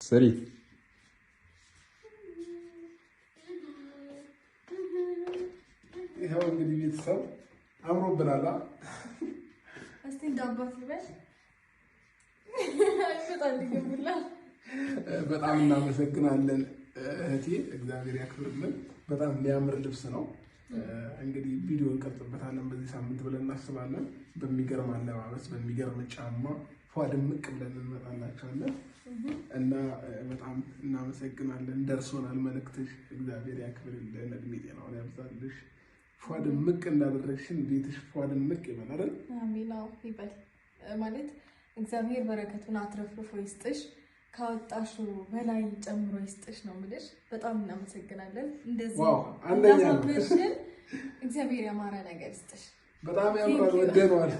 سري ይሄው እንግዲህ ቤተሰብ አምሮብናል። እስቲ ዳባት ልበል በጣም እናመሰግናለን እህቴ፣ እግዚአብሔር ያክብርልን። በጣም የሚያምር ልብስ ነው። እንግዲህ ቪዲዮ እንቀርጽበታለን በዚህ ሳምንት ብለን እናስባለን። በሚገርም አለባበስ በሚገርም ጫማ ፏ ድምቅ ብለን እንመጣላችኋለን እና በጣም እናመሰግናለን። ደርሶናል መልእክትሽ። እግዚአብሔር ያክብርልን፣ እድሜ ጤናውን ያብዛልሽ። ፏ ድምቅ እንዳደረግሽን ቤትሽ ፏ ድምቅ ይበል አይደል? አሜን። ይበል ማለት እግዚአብሔር በረከቱን አትረፍርፎ ይስጥሽ፣ ካወጣሹ በላይ ጨምሮ ይስጥሽ ነው የምልሽ። በጣም እናመሰግናለን። እንደዚህ አንደኛ ነው። እግዚአብሔር ያማረ ነገር ይስጥሽ። በጣም ያምራል። ወደነዋል።